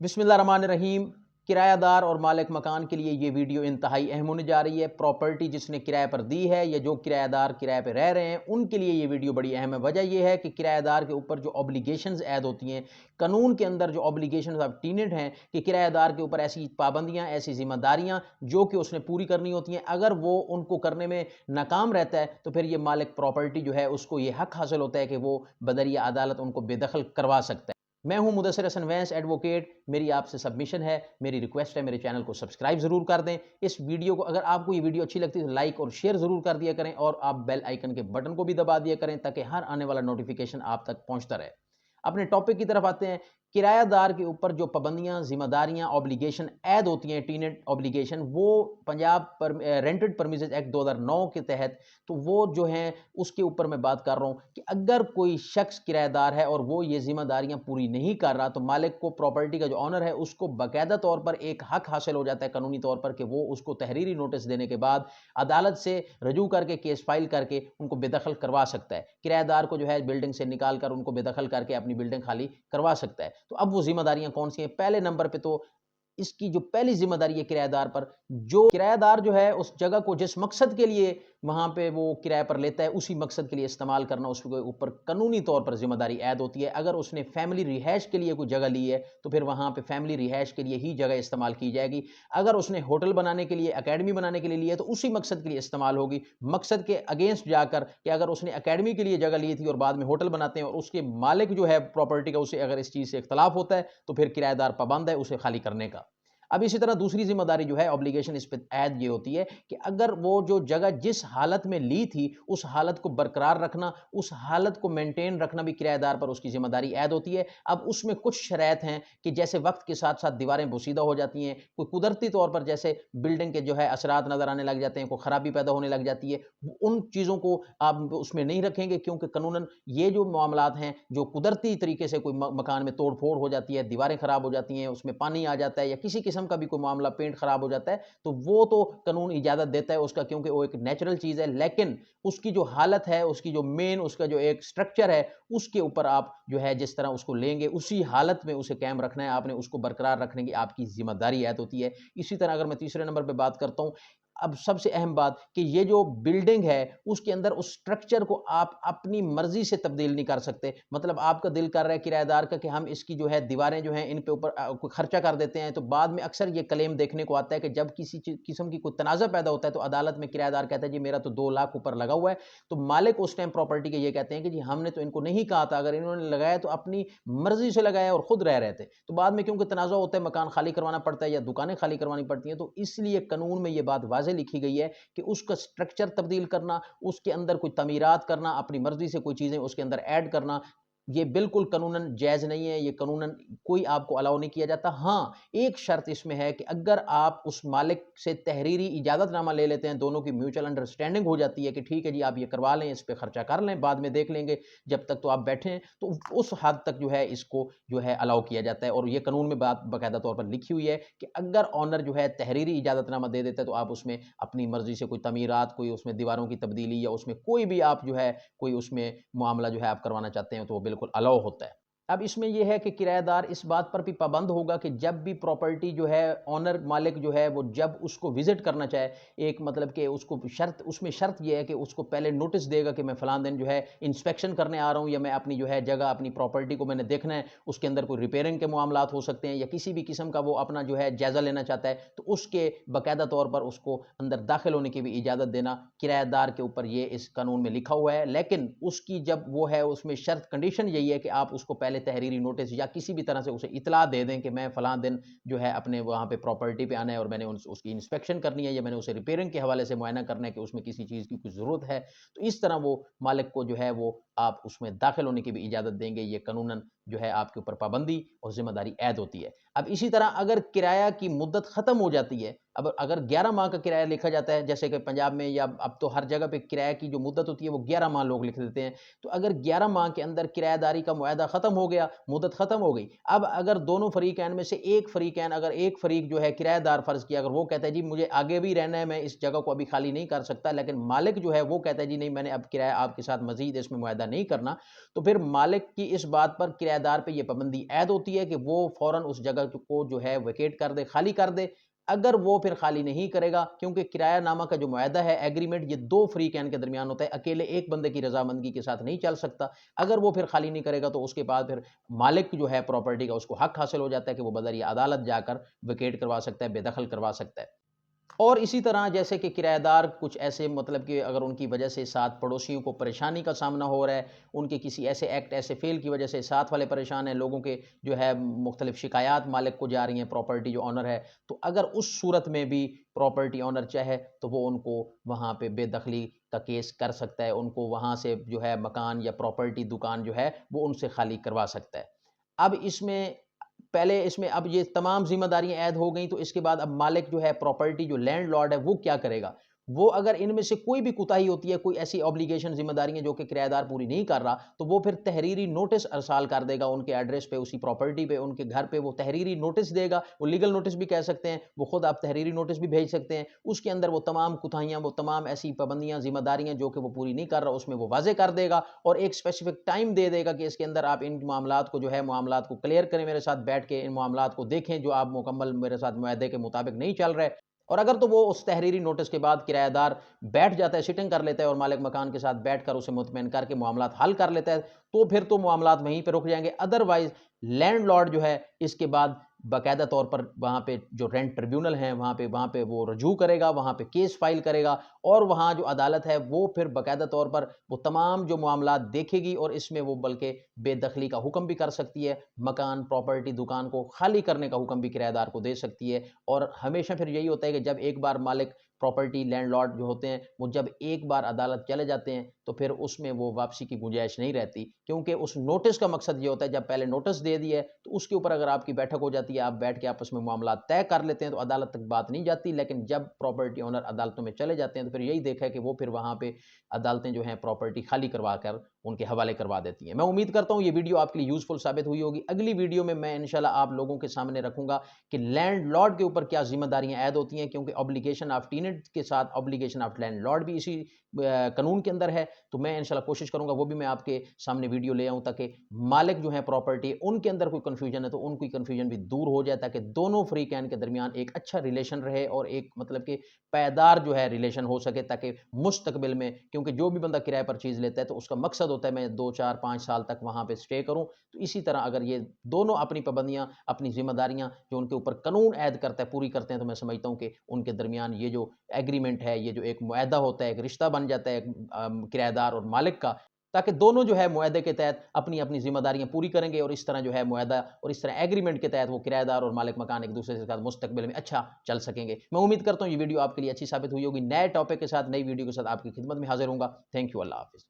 बिस्मिल्लाहिर्रहमानिर्रहीम। किरायादार और मालिक मकान के लिए ये वीडियो इंतहाई अहम होने जा रही है। प्रॉपर्टी जिसने किराए पर दी है या जो किराएदार किराए पर रह रहे हैं उनके लिए ये वीडियो बड़ी अहम है। वजह यह है कि किराएदार के ऊपर जो ऑब्लिगेशंस ऐड होती हैं, कानून के अंदर जो ऑब्लिगेशंस ऑफ टीनेंट हैं कि किराएदार के ऊपर ऐसी पाबंदियां, ऐसी जिम्मेदारियां जो कि उसने पूरी करनी होती हैं, अगर वो उनको करने में नाकाम रहता है तो फिर ये मालिक प्रॉपर्टी जो है उसको ये हक हासिल होता है कि वो बदरिया अदालत उनको बेदखल करवा सकता है। मैं हूं मुदस्सिर हसन वैंस एडवोकेट। मेरी आपसे सबमिशन है, मेरी रिक्वेस्ट है, मेरे चैनल को सब्सक्राइब जरूर कर दें। इस वीडियो को, अगर आपको ये वीडियो अच्छी लगती है तो लाइक और शेयर जरूर कर दिया करें और आप बेल आइकन के बटन को भी दबा दिया करें ताकि हर आने वाला नोटिफिकेशन आप तक पहुंचता रहे। अपने टॉपिक की तरफ आते हैं। किरायादार के ऊपर जो पाबंदियां, जिम्मेदारियां, ऑब्लिगेशन ऐड होती हैं, टीनेंट ऑब्लिगेशन, वो पंजाब पर रेंटेड परमिसेस एक्ट 2009 के तहत, तो वो जो है उसके ऊपर मैं बात कर रहा हूं कि अगर कोई शख्स किराएदार है और वो ये जिम्मेदारियां पूरी नहीं कर रहा तो मालिक को, प्रॉपर्टी का जो ऑनर है, उसको बाकायदा तौर पर एक हक हासिल हो जाता है कानूनी तौर पर कि वो उसको तहरीरी नोटिस देने के बाद अदालत से रजू करके, केस फाइल करके उनको बेदखल करवा सकता है। किराएदार को जो है बिल्डिंग से निकाल कर उनको बेदखल करके अपनी बिल्डिंग खाली करवा सकता है। तो अब वो जिम्मेदारियां कौन सी हैं? पहले नंबर पे तो इसकी जो पहली जिम्मेदारी है किराएदार पर, जो किराएदार जो है उस जगह को जिस मकसद के लिए वहां पे वो किराए पर लेता है उसी मकसद के लिए इस्तेमाल करना उसके ऊपर कानूनी तौर पर जिम्मेदारी ऐड होती है। अगर उसने फैमिली रिहाइश के लिए कोई जगह ली है तो फिर वहां पे फैमिली रिहाइश के लिए ही जगह इस्तेमाल की जाएगी। अगर उसने होटल बनाने के लिए, एकेडमी बनाने के लिए लिया है तो उसी मकसद के लिए इस्तेमाल होगी। मकसद के अगेंस्ट जाकर कि अगर उसने एकेडमी के लिए जगह ली थी और बाद में होटल बनाते हैं और उसके मालिक जो है प्रॉपर्टी का, उसे अगर इस चीज से इख्तलाफ होता है तो फिर किराएदार पाबंद है उसे खाली करने का। अब इसी तरह दूसरी जिम्मेदारी जो है, ऑब्लिगेशन इस पे ऐड ये होती है कि अगर वो जो जगह जिस हालत में ली थी उस हालत को बरकरार रखना, उस हालत को मेंटेन रखना भी किराएदार पर उसकी जिम्मेदारी ऐड होती है। अब उसमें कुछ शराइत हैं कि जैसे वक्त के साथ साथ दीवारें बोसीदा हो जाती हैं, कोई कुदरती तौर पर जैसे बिल्डिंग के जो है असरात नजर आने लग जाते हैं, कोई खराबी पैदा होने लग जाती है, उन चीजों को आप उसमें नहीं रखेंगे क्योंकि कानूनन ये जो मामलात हैं, जो कुदरती तरीके से कोई मकान में तोड़ फोड़ हो जाती है, दीवारें खराब हो जाती हैं, उसमें पानी आ जाता है या किसी किस्म का भी कोई मामला, पेंट खराब हो जाता है, तो वो तो कानून इजाजत देता है उसका क्योंकि वो एक नेचुरल चीज है। लेकिन उसकी जो हालत है, उसकी जो मेन, उसका जो एक स्ट्रक्चर है, उसके ऊपर आप जो है जिस तरह उसको लेंगे उसी हालत में उसे कायम रखना है, आपने उसको बरकरार रखने की आपकी जिम्मेदारी ऐड होती है। इसी तरह अगर मैं तीसरे नंबर पर बात करता हूं, अब सबसे अहम बात कि ये जो बिल्डिंग है उसके अंदर उस स्ट्रक्चर को आप अपनी मर्जी से तब्दील नहीं कर सकते। मतलब आपका दिल कर रहा है किराएदार का कि हम इसकी जो है दीवारें जो हैं इन पे ऊपर कोई खर्चा कर देते हैं, तो बाद में अक्सर ये क्लेम देखने को आता है कि जब किसी किस्म की कोई तनाज़ा पैदा होता है तो अदालत में किराएदार कहता है जी मेरा तो 2 लाख ऊपर लगा हुआ है, तो मालिक उस टाइम प्रॉपर्टी के ये कहते हैं कि जी हमने तो इनको नहीं कहा था, अगर इन्होंने लगाया तो अपनी मर्जी से लगाया और खुद रह रहे थे। तो बाद में क्योंकि तनाज़ा होता है, मकान खाली करवाना पड़ता है या दुकानें खाली करवानी पड़ती हैं, तो इसलिए कानून में ये बात वाज़ेह लिखी गई है कि उसका स्ट्रक्चर तब्दील करना, उसके अंदर कोई तमीरात करना, अपनी मर्जी से कोई चीजें उसके अंदर ऐड करना, ये बिल्कुल कानूनन जायज नहीं है। ये कानूनन कोई आपको अलाउ नहीं किया जाता। हाँ, एक शर्त इसमें है कि अगर आप उस मालिक से तहरीरी इजाजतनामा ले लेते हैं, दोनों की म्यूचुअल अंडरस्टैंडिंग हो जाती है कि ठीक है जी आप ये करवा लें, इस पे खर्चा कर लें, बाद में देख लेंगे, जब तक तो आप बैठे हैं, तो उस हद तक जो है इसको जो है अलाउ किया जाता है। और ये कानून में बात बाकायदा तौर पर लिखी हुई है कि अगर ऑनर जो है तहरीरी इजाजतनामा दे देता है तो आप उसमें अपनी मर्जी से कोई तमीरात, कोई उसमें दीवारों की तब्दीली या उसमें कोई भी आप जो है कोई उसमें मामला जो है आप करवाना चाहते हैं तो वो बिल्कुल अलाउ होता है। अब इसमें यह है कि किराएदार इस बात पर भी पाबंद होगा कि जब भी प्रॉपर्टी जो है ऑनर, मालिक जो है वो जब उसको विजिट करना चाहे, एक मतलब कि उसको शर्त, उसमें शर्त यह है कि उसको पहले नोटिस देगा कि मैं फलां दिन जो है इंस्पेक्शन करने आ रहा हूं या मैं अपनी जो है जगह, अपनी प्रॉपर्टी को मैंने देखना है, उसके अंदर कोई रिपेयरिंग के मामलात हो सकते हैं या किसी भी किस्म का वो अपना जो है जायजा लेना चाहता है, तो उसके बाकायदा तौर पर उसको अंदर दाखिल होने की भी इजाजत देना किराएदार के ऊपर ये इस कानून में लिखा हुआ है। लेकिन उसकी जब वो है उसमें शर्त, कंडीशन यही है कि आप उसको पहले तहरीरी नोटिस या किसी भी तरह से उसे इतला दे दें कि मैं फलां दिन जो है अपने वहां पे प्रॉपर्टी पे आना है और मैंने उसकी इंस्पेक्शन करनी है या मैंने उसे रिपेयरिंग के हवाले से मुआयना करना है कि उसमें किसी चीज की कुछ जरूरत है। तो इस तरह वो मालिक को जो है वो आप उसमें दाखिल होने की भी इजाजत देंगे। ये कानूनन जो है आपके ऊपर पाबंदी और जिम्मेदारी ऐड होती है। अब इसी तरह अगर किराया की मुद्दत खत्म हो जाती है, अब अगर 11 माह का किराया लिखा जाता है, जैसे कि पंजाब में या अब तो हर जगह पे किराया की जो मुद्दत होती है वो 11 माह लोग लिख देते हैं, तो अगर 11 माह के अंदर किराएदारी का मुआहदा खत्म हो गया, मुद्दत खत्म हो गई, अब अगर दोनों फरीकैन में से एक फरीकैन, अगर एक फरीक जो है किराएदार फर्ज किया, अगर वो कहता है जी मुझे आगे भी रहना है, मैं इस जगह को अभी खाली नहीं कर सकता, लेकिन मालिक जो है वो कहता है जी नहीं, मैंने अब किराया आपके साथ मजीद इसमें मुआहदा नहीं करना, तो फिर मालिक की इस बात पर किराएदार पे ये पाबंदी ऐद होती है कि वो फ़ौरन उस जगह को जो है वेकेट कर दे, खाली कर दे। अगर वो फिर खाली नहीं करेगा, क्योंकि किरायानामा का जो मुआहदा है, एग्रीमेंट, ये 2 फ्री कैन के दरमियान होता है, अकेले एक बंदे की रज़ामंदगी के साथ नहीं चल सकता। अगर वो फिर खाली नहीं करेगा तो उसके बाद फिर मालिक जो है प्रॉपर्टी का उसको हक हासिल हो जाता है कि वो बदरिया अदालत जाकर वेकेट करवा सकता है, बेदखल करवा सकता है। और इसी तरह जैसे कि किराएदार कुछ ऐसे मतलब कि अगर उनकी वजह से साथ पड़ोसियों को परेशानी का सामना हो रहा है, उनके किसी ऐसे एक्ट, ऐसे फ़ेल की वजह से साथ वाले परेशान हैं, लोगों के जो है मुख्तलिफ शिकायत मालिक को जा रही हैं, प्रॉपर्टी जो ओनर है, तो अगर उस सूरत में भी प्रॉपर्टी ओनर चाहे तो वो उनको वहाँ पे बेदखली का केस कर सकता है, उनको वहाँ से जो है मकान या प्रॉपर्टी दुकान जो है वो उनसे खाली करवा सकता है। अब इसमें पहले इसमें अब ये तमाम ज़िम्मेदारियाँ ऐड हो गई, तो इसके बाद अब मालिक जो है प्रॉपर्टी जो लैंडलॉर्ड है वो क्या करेगा? वो अगर इनमें से कोई भी कोताही होती है, कोई ऐसी ऑब्लिगेशन ज़िम्मेदारियाँ जो कि किराएदार पूरी नहीं कर रहा, तो वो फिर तहरीरी नोटिस अरसाल कर देगा उनके एड्रेस पे, उसी प्रॉपर्टी पे, उनके घर पे वो तहरीरी नोटिस देगा। वो लीगल नोटिस भी कह सकते हैं, वो खुद आप तहरीरी नोटिस भी भेज सकते हैं। उसके अंदर वो तमाम कोताहियाँ, वो तमाम ऐसी पाबंदियाँ, ज़िम्मेदारियाँ जो कि वो पूरी नहीं कर रहा, उसमें वो वाज़ेह कर देगा और एक स्पेसिफिक टाइम दे देगा कि इसके अंदर आप इन मामलात को जो है मामलात को क्लियर करें, मेरे साथ बैठ के इन मामलात को देखें जो आप मुकम्मल मेरे साथ मुआहदे के मुताबिक नहीं चल रहे। और अगर तो वो उस तहरीरी नोटिस के बाद किराएदार बैठ जाता है, सिटिंग कर लेता है और मालिक मकान के साथ बैठकर उसे मुतमईन करके मामलात हल कर लेता है, तो फिर तो मामलात वहीं पे रुक जाएँगे। अदरवाइज़ लैंडलॉर्ड जो है इसके बाद बाकायदा तौर पर वहाँ पे जो रेंट ट्रिब्यूनल है, वहाँ पे वो रुजू करेगा, वहाँ पे केस फाइल करेगा और वहाँ जो अदालत है वो फिर बाकायदा तौर पर वो तमाम जो मामलात देखेगी और इसमें वो बल्कि बेदखली का हुक्म भी कर सकती है, मकान, प्रॉपर्टी, दुकान को खाली करने का हुक्म भी किराएदार को दे सकती है। और हमेशा फिर यही होता है कि जब एक बार मालिक प्रॉपर्टी लैंडलॉर्ड जो होते हैं, वो जब एक बार अदालत चले जाते हैं, तो फिर उसमें वो वापसी की गुंजाइश नहीं रहती, क्योंकि उस नोटिस का मकसद ये होता है, जब पहले नोटिस दे दिया है, तो उसके ऊपर अगर आपकी बैठक हो जाती है, आप बैठ के आपस में मामला तय कर लेते हैं, तो अदालत तक बात नहीं जाती। लेकिन जब प्रॉपर्टी ओनर अदालतों में चले जाते हैं, तो फिर यही देखा है कि वो फिर वहाँ पे अदालतें जो हैं प्रॉपर्टी खाली करवा कर उनके हवाले करवा देती हैं। मैं उम्मीद करता हूँ ये वीडियो आपके लिए यूज़फुल साबित हुई होगी। अगली वीडियो में मैं इंशाल्लाह आप लोगों के सामने रखूँगा कि लैंडलॉर्ड के ऊपर क्या ज़िम्मेदारियाँ ऐड होती हैं, क्योंकि ऑब्लिगेशन ऑफ टेनेंट के साथ ऑब्लिगेशन ऑफ लैंडलॉर्ड भी इसी कानून के अंदर है। तो मैं इंशाल्लाह कोशिश करूँगा वो भी मैं आपके सामने वीडियो ले आऊँ, ताकि मालिक जो है प्रॉपर्टी उनके अंदर कोई कन्फ्यूजन है तो उनकी कन्फ्यूजन भी दूर हो जाए, ताकि दोनों फ्री कैन के दरमियान एक अच्छा रिलेशन रहे और एक मतलब कि पायदार जो है रिलेशन हो सके, ताकि मुस्तकबिल में, क्योंकि जो भी बंदा किराए पर चीज़ लेता है तो उसका मकसद होता है मैं 2, 4, 5 साल तक वहाँ पे स्टे करूँ। तो इसी तरह अगर ये दोनों अपनी पाबंदियाँ, अपनी ज़िम्मेदारियाँ जो उनके ऊपर कानून ऐद करता है पूरी करते हैं, तो मैं समझता हूँ कि उनके दरमियान ये जो एग्रीमेंट है, ये जो एक मुआहदा होता है, एक रिश्ता बन जाता है एक किराएदार और मालिक का, ताकि दोनों जो है मुआहदे के तहत अपनी-अपनी ज़िम्मेदारियाँ पूरी करेंगे और इस तरह जो है मुआहदा और इस तरह एग्रीमेंट के तहत वो किराएदार और मालिक मकान एक-दूसरे के साथ मुस्तकबिल में अच्छा चल सकेंगे। मैं उम्मीद करता हूँ ये वीडियो आपके लिए अच्छी साबित हुई होगी। नए टॉपिक के साथ, नई वीडियो के साथ आपकी खिदमत में हाज़िर होऊँगा। Thank you. अल्लाह हाफ़िज़।